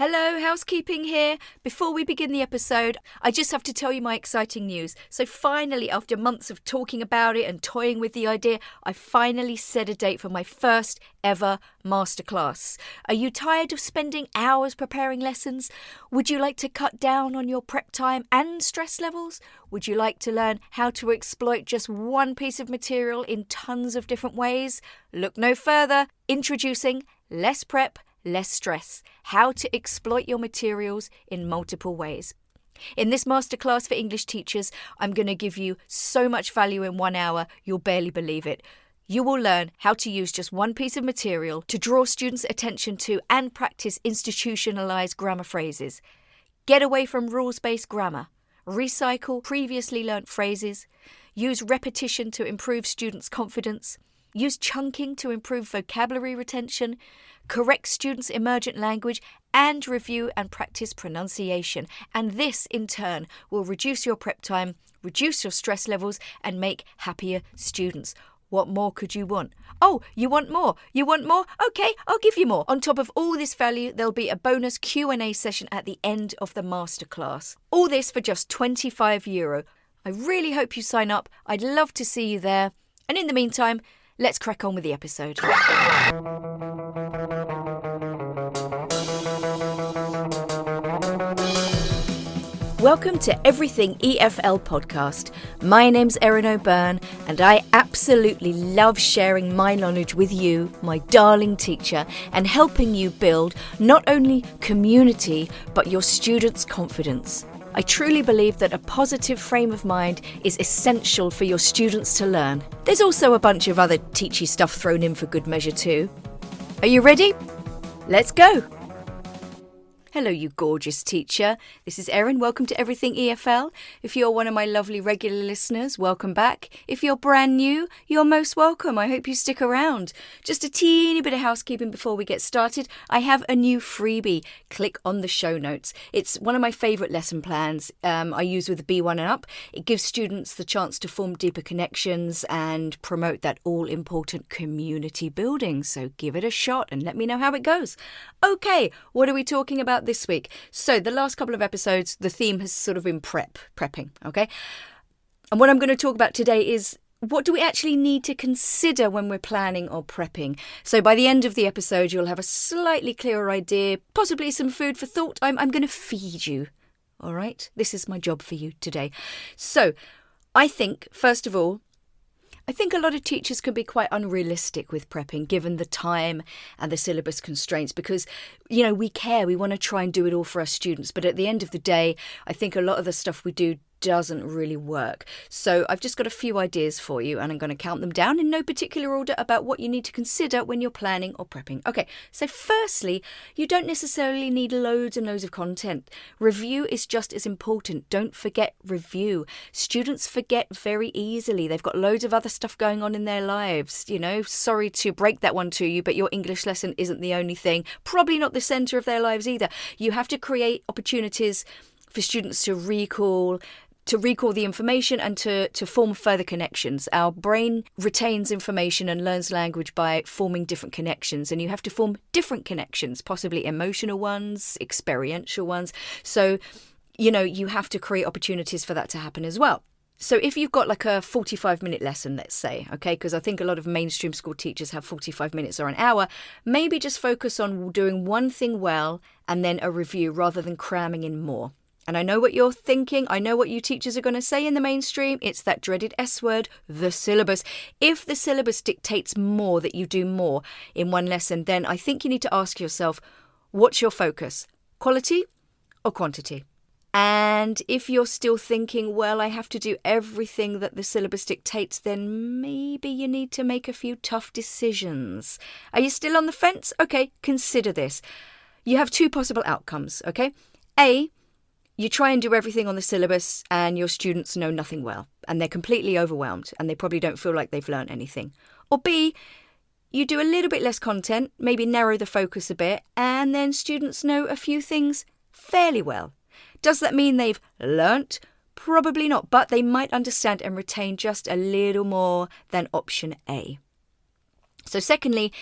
Hello, housekeeping here. Before we begin the episode, I just have to tell you my exciting news. So finally, after months of talking about it and toying with the idea, I finally set a date for my first ever masterclass. Are you tired of spending hours preparing lessons? Would you like to cut down on your prep time and stress levels? Would you like to learn how to exploit just one piece of material in tons of different ways? Look no further. Introducing Less Prep, Less Stress, how to exploit your materials in multiple ways. In this masterclass for English teachers, I'm going to give you so much value in 1 hour, you'll barely believe it. You will learn how to use just one piece of material to draw students' attention to and practice institutionalized grammar phrases. Get away from rules-based grammar. Recycle previously learnt phrases. Use repetition to improve students' confidence. Use chunking to improve vocabulary retention, correct students' emergent language, and review and practice pronunciation. And this, in turn, will reduce your prep time, reduce your stress levels, and make happier students. What more could you want? Oh, you want more? You want more? Okay, I'll give you more. On top of all this value, there'll be a bonus Q&A session at the end of the masterclass. All this for just €25. I really hope you sign up. I'd love to see you there. And in the meantime, let's crack on with the episode. Welcome to Everything EFL podcast. My name's Erin O'Byrne, and I absolutely love sharing my knowledge with you, my darling teacher, and helping you build not only community, but your students' confidence. I truly believe that a positive frame of mind is essential for your students to learn. There's also a bunch of other teachy stuff thrown in for good measure too. Are you ready? Let's go! Hello, you gorgeous teacher. This is Erin. Welcome to Everything EFL. If you're one of my lovely regular listeners, welcome back. If you're brand new, you're most welcome. I hope you stick around. Just a teeny bit of housekeeping before we get started. I have a new freebie. Click on the show notes. It's one of my favourite lesson plans I use with the B1 and up. It gives students the chance to form deeper connections and promote that all-important community building. So give it a shot and let me know how it goes. Okay, what are we talking about this week? So the last couple of episodes, the theme has sort of been prepping, okay? And what I'm going to talk about today is what do we actually need to consider when we're planning or prepping? So by the end of the episode, you'll have a slightly clearer idea, possibly some food for thought. I'm going to feed you, all right? This is my job for you today. So I think, first of all, a lot of teachers can be quite unrealistic with prepping, given the time and the syllabus constraints, because, we care. We want to try and do it all for our students. But at the end of the day, I think a lot of the stuff we do doesn't really work. So I've just got a few ideas for you, and I'm going to count them down in no particular order about what you need to consider when you're planning or prepping. Okay, so firstly, you don't necessarily need loads and loads of content. Review is just as important. Don't forget review. Students forget very easily. They've got loads of other stuff going on in their lives. Sorry to break that one to you, but your English lesson isn't the only thing. Probably not the centre of their lives either. You have to create opportunities for students to recall the information and to form further connections. Our brain retains information and learns language by forming different connections, and you have to form different connections, possibly emotional ones, experiential ones. So, you have to create opportunities for that to happen as well. So if you've got like a 45-minute lesson, let's say, okay, because I think a lot of mainstream school teachers have 45 minutes or an hour, maybe just focus on doing one thing well and then a review rather than cramming in more. And I know what you're thinking. I know what you teachers are going to say in the mainstream. It's that dreaded S word, the syllabus. If the syllabus dictates more that you do more in one lesson, then I think you need to ask yourself, what's your focus? Quality or quantity? And if you're still thinking, well, I have to do everything that the syllabus dictates, then maybe you need to make a few tough decisions. Are you still on the fence? Okay, consider this. You have two possible outcomes, okay? A, you try and do everything on the syllabus and your students know nothing well and they're completely overwhelmed and they probably don't feel like they've learned anything. Or B, you do a little bit less content, maybe narrow the focus a bit, and then students know a few things fairly well. Does that mean they've learnt? Probably not, but they might understand and retain just a little more than option A. So secondly,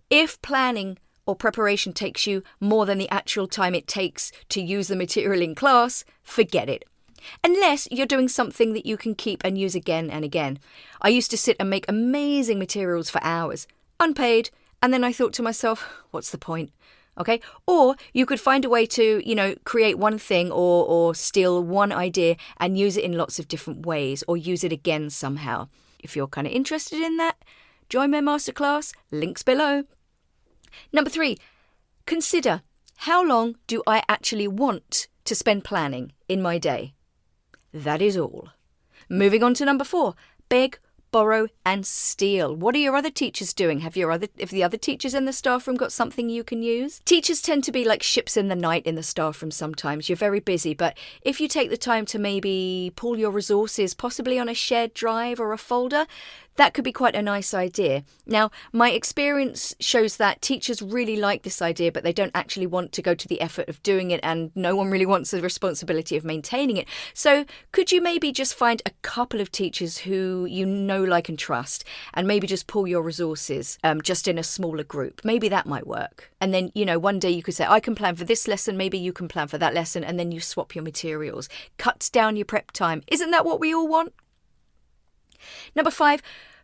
if planning or preparation takes you more than the actual time it takes to use the material in class, forget it. Unless you're doing something that you can keep and use again and again. I used to sit and make amazing materials for hours, unpaid, and then I thought to myself, what's the point? Okay? Or you could find a way to, create one thing or steal one idea and use it in lots of different ways, or use it again somehow. If you're kind of interested in that, join my masterclass, links below. Number 3, consider, how long do I actually want to spend planning in my day? That is all. Moving on to number 4, beg, borrow and steal. What are your other teachers doing? Have the other teachers in the staff room got something you can use? Teachers tend to be like ships in the night in the staff room sometimes. You're very busy, but if you take the time to maybe pull your resources, possibly on a shared drive or a folder, that could be quite a nice idea. Now, my experience shows that teachers really like this idea, but they don't actually want to go to the effort of doing it, and no one really wants the responsibility of maintaining it. So could you maybe just find a couple of teachers who you know, like and trust, and maybe just pull your resources just in a smaller group? Maybe that might work. And then, one day you could say, I can plan for this lesson, maybe you can plan for that lesson, and then you swap your materials. Cuts down your prep time. Isn't that what we all want? Number 5,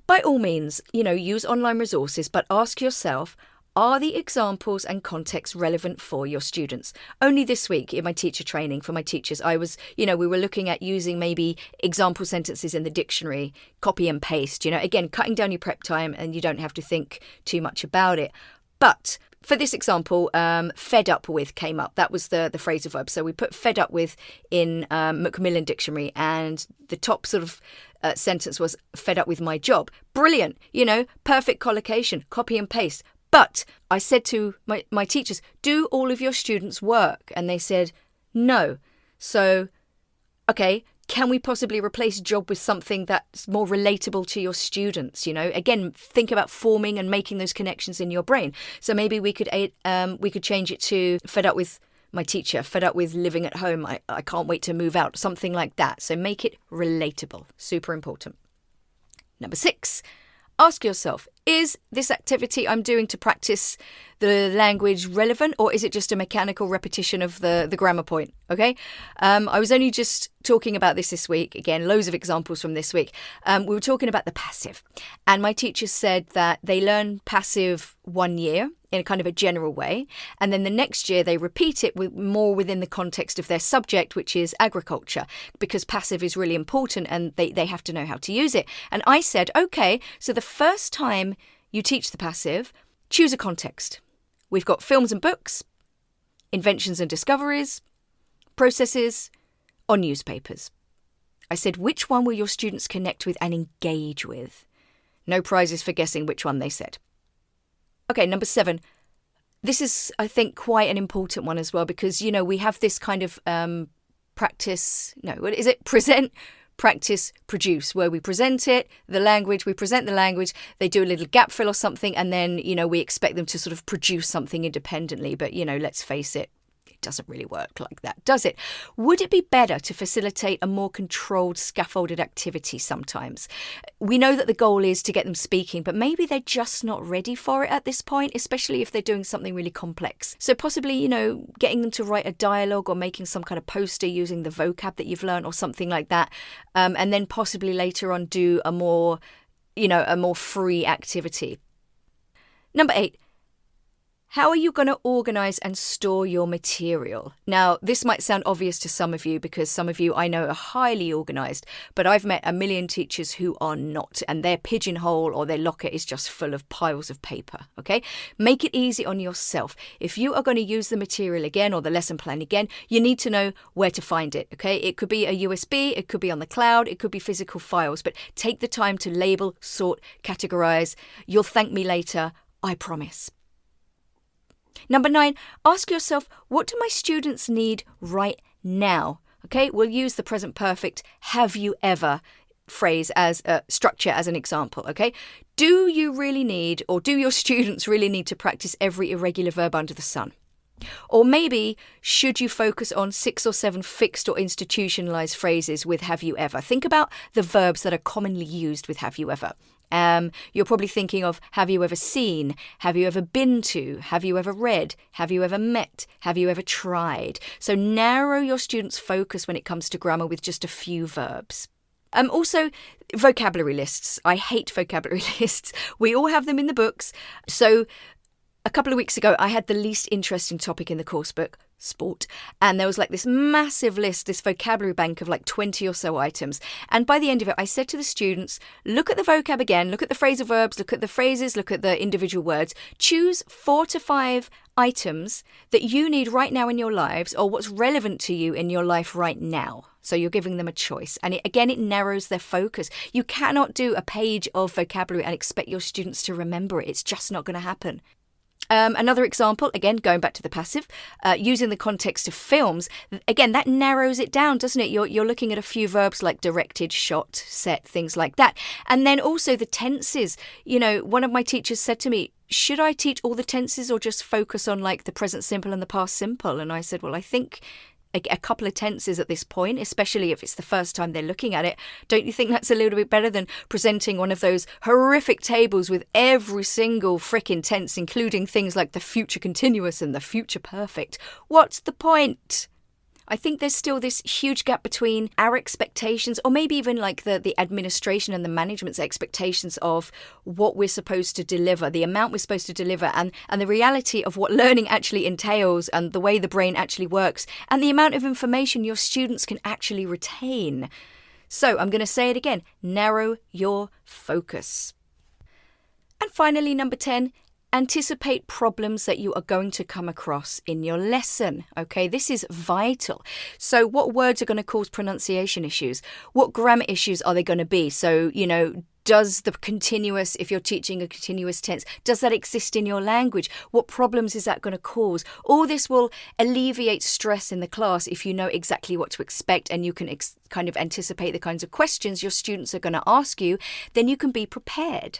by all means, use online resources, but ask yourself, are the examples and context relevant for your students? Only this week in my teacher training for my teachers, we were looking at using maybe example sentences in the dictionary, copy and paste, again, cutting down your prep time and you don't have to think too much about it. But for this example, fed up with came up. That was the phrasal verb. So we put fed up with in Macmillan Dictionary, and the top sort of sentence was fed up with my job. Brilliant, perfect collocation, copy and paste. But I said to my teachers, do all of your students work? And they said, no. So, okay, can we possibly replace job with something that's more relatable to your students? Again, think about forming and making those connections in your brain. So maybe we could change it to fed up with my teacher, fed up with living at home. I can't wait to move out, something like that. So make it relatable. Super important. Number 6, ask yourself, is this activity I'm doing to practice the language relevant, or is it just a mechanical repetition of the grammar point? Okay. I was only just talking about this week. Again, loads of examples from this week. We were talking about the passive, and my teacher said that they learn passive 1 year in a kind of a general way, and then the next year they repeat it more within the context of their subject, which is agriculture, because passive is really important and they have to know how to use it. And I said, okay, so the first time you teach the passive, choose a context. We've got films and books, inventions and discoveries, processes, or newspapers. I said, which one will your students connect with and engage with? No prizes for guessing which one they said. Okay, number 7. This is, I think, quite an important one as well, because, we have this kind of present, practice, produce, where we present the language, they do a little gap fill or something, and then, we expect them to sort of produce something independently. But, let's face it, it doesn't really work like that, does it? Would it be better to facilitate a more controlled, scaffolded activity sometimes? We know that the goal is to get them speaking, but maybe they're just not ready for it at this point, especially if they're doing something really complex. So possibly, getting them to write a dialogue or making some kind of poster using the vocab that you've learned or something like that. And then possibly later on do a more free activity. Number 8. How are you going to organise and store your material? Now, this might sound obvious to some of you, because some of you I know are highly organised, but I've met a million teachers who are not, and their pigeonhole or their locker is just full of piles of paper, okay? Make it easy on yourself. If you are going to use the material again or the lesson plan again, you need to know where to find it, okay? It could be a USB, it could be on the cloud, it could be physical files, but take the time to label, sort, categorise. You'll thank me later, I promise. Number 9, ask yourself, what do my students need right now? Okay, we'll use the present perfect have you ever phrase as a structure as an example, okay? Do you really need, or do your students really need to practice every irregular verb under the sun? Or maybe, should you focus on 6 or 7 fixed or institutionalised phrases with have you ever? Think about the verbs that are commonly used with have you ever. You're probably thinking of, have you ever seen? Have you ever been to? Have you ever read? Have you ever met? Have you ever tried? So narrow your students' focus when it comes to grammar with just a few verbs. Also, vocabulary lists. I hate vocabulary lists. We all have them in the books. So a couple of weeks ago, I had the least interesting topic in the course book, sport, and there was like this massive list, this vocabulary bank of like 20 or so items. And by the end of it, I said to the students, look at the vocab again, look at the phrasal verbs, look at the phrases, look at the individual words, choose 4 to 5 items that you need right now in your lives or what's relevant to you in your life right now. So you're giving them a choice. And it narrows their focus. You cannot do a page of vocabulary and expect your students to remember it. It's just not going to happen. Another example, again, going back to the passive, using the context of films, again, that narrows it down, doesn't it? You're looking at a few verbs like directed, shot, set, things like that. And then also the tenses. One of my teachers said to me, should I teach all the tenses or just focus on like the present simple and the past simple? And I said, well, I think a couple of tenses at this point, especially if it's the first time they're looking at it. Don't you think that's a little bit better than presenting one of those horrific tables with every single frickin' tense, including things like the future continuous and the future perfect? What's the point? I think there's still this huge gap between our expectations, or maybe even like the administration and the management's expectations of what we're supposed to deliver, the amount we're supposed to deliver, and the reality of what learning actually entails and the way the brain actually works, and the amount of information your students can actually retain. So I'm going to say it again, narrow your focus. And finally, number 10, anticipate problems that you are going to come across in your lesson. Okay, this is vital. So what words are going to cause pronunciation issues? What grammar issues are they going to be? So, does the continuous, if you're teaching a continuous tense, does that exist in your language? What problems is that going to cause? All this will alleviate stress in the class if you know exactly what to expect and you can kind of anticipate the kinds of questions your students are going to ask you. Then you can be prepared.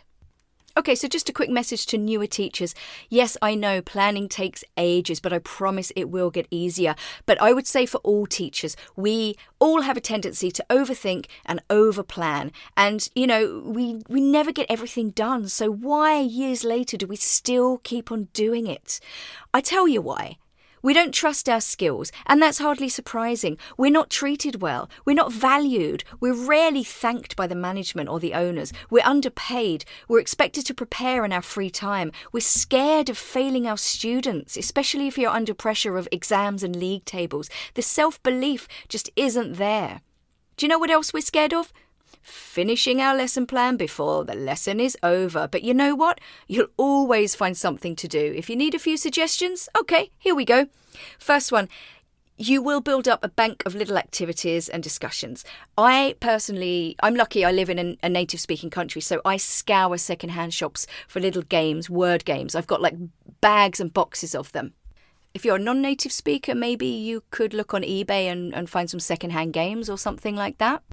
Okay, so just a quick message to newer teachers. Yes, I know planning takes ages, but I promise it will get easier. But I would say for all teachers, we all have a tendency to overthink and overplan. And, we never get everything done. So why years later do we still keep on doing it? I tell you why. We don't trust our skills, and that's hardly surprising. We're not treated well. We're not valued. We're rarely thanked by the management or the owners. We're underpaid. We're expected to prepare in our free time. We're scared of failing our students, especially if you're under pressure of exams and league tables. The self-belief just isn't there. Do you know what else we're scared of? Finishing our lesson plan before the lesson is over. But you know what? You'll always find something to do. If you need a few suggestions, okay, here we go. First one, you will build up a bank of little activities and discussions. I'm lucky I live in a native speaking country, so I scour secondhand shops for little games, word games. I've got like bags and boxes of them. If you're a non-native speaker, maybe you could look on eBay and find some secondhand games or something like that.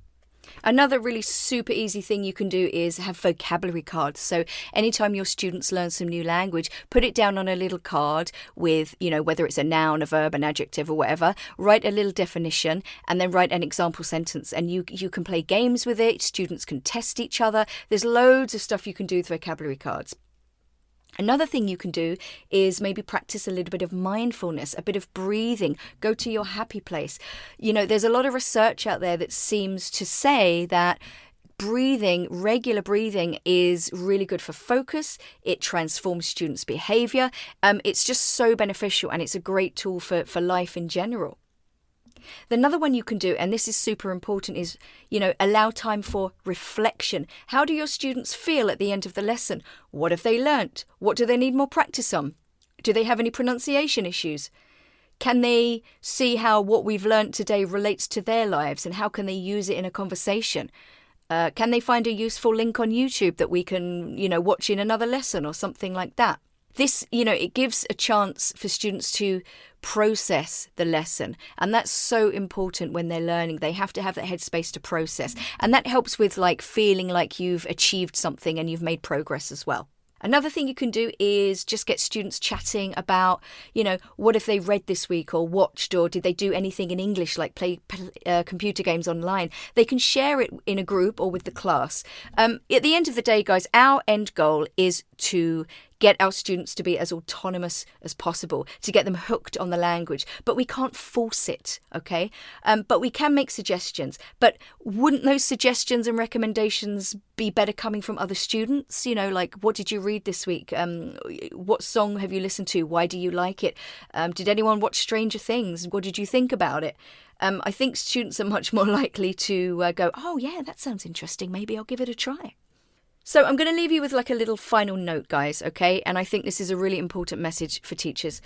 Another really super easy thing you can do is have vocabulary cards. So anytime your students learn some new language, put it down on a little card with, whether it's a noun, a verb, an adjective or whatever, write a little definition and then write an example sentence. And you can play games with it. Students can test each other. There's loads of stuff you can do with vocabulary cards. Another thing you can do is maybe practice a little bit of mindfulness, a bit of breathing, go to your happy place. There's a lot of research out there that seems to say that regular breathing is really good for focus. It transforms students' behavior. It's just so beneficial and it's a great tool for life in general. Another one you can do, and this is super important, is, allow time for reflection. How do your students feel at the end of the lesson? What have they learnt? What do they need more practice on? Do they have any pronunciation issues? Can they see how what we've learnt today relates to their lives and how can they use it in a conversation? Can they find a useful link on YouTube that we can, watch in another lesson or something like that? This, it gives a chance for students to process the lesson. And that's so important when they're learning. They have to have that headspace to process. And that helps with feeling like you've achieved something and you've made progress as well. Another thing you can do is just get students chatting about, what have they read this week or watched, or did they do anything in English, like play computer games online. They can share it in a group or with the class. At the end of the day, guys, our end goal is to get our students to be as autonomous as possible, to get them hooked on the language. But we can't force it, okay? But we can make suggestions. But wouldn't those suggestions and recommendations be better coming from other students? Like, what did you read this week? What song have you listened to? Why do you like it? Did anyone watch Stranger Things? What did you think about it? I think students are much more likely to go, oh, yeah, that sounds interesting. Maybe I'll give it a try. So I'm going to leave you with like a little final note, guys, okay? And I think this is a really important message for teachers.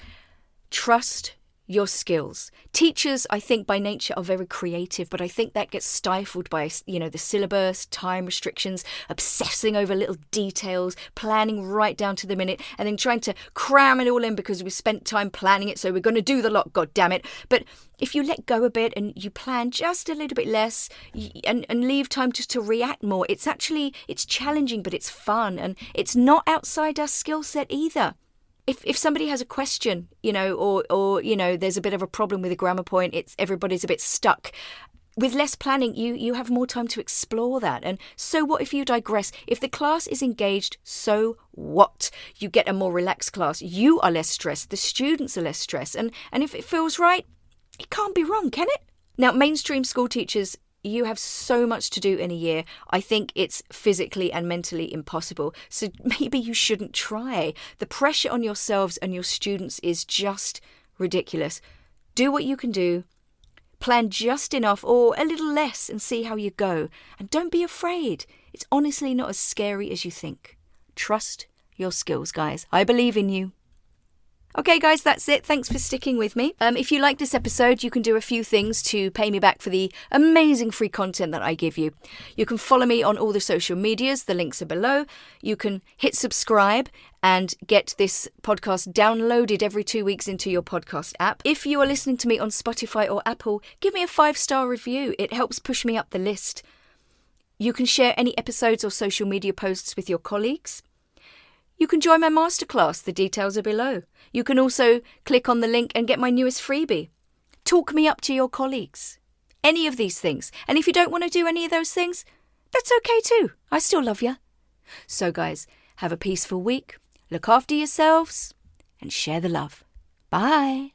Trust your skills. Teachers, I think by nature are very creative, but I think that gets stifled by, the syllabus, time restrictions, obsessing over little details, planning right down to the minute, and then trying to cram it all in because we spent time planning it, so we're going to do the lot, god damn it. But if you let go a bit and you plan just a little bit less and leave time just to react more, it's challenging, but it's fun, and it's not outside our skill set either. If somebody has a question, or there's a bit of a problem with a grammar point, everybody's a bit stuck. With less planning, you have more time to explore that. And so what if you digress? If the class is engaged, so what? You get a more relaxed class. You are less stressed. The students are less stressed. And if it feels right, it can't be wrong, can it? Now, mainstream school teachers, you have so much to do in a year. I think it's physically and mentally impossible. So maybe you shouldn't try. The pressure on yourselves and your students is just ridiculous. Do what you can do. Plan just enough or a little less and see how you go. And don't be afraid. It's honestly not as scary as you think. Trust your skills, guys. I believe in you. Okay, guys, that's it. Thanks for sticking with me. If you like this episode, you can do a few things to pay me back for the amazing free content that I give you. You can follow me on all the social medias. The links are below. You can hit subscribe and get this podcast downloaded every 2 weeks into your podcast app. If you are listening to me on Spotify or Apple, give me a 5-star review. It helps push me up the list. You can share any episodes or social media posts with your colleagues. You can join my masterclass. The details are below. You can also click on the link and get my newest freebie. Talk me up to your colleagues. Any of these things. And if you don't want to do any of those things, that's okay too. I still love you. So guys, have a peaceful week. Look after yourselves and share the love. Bye.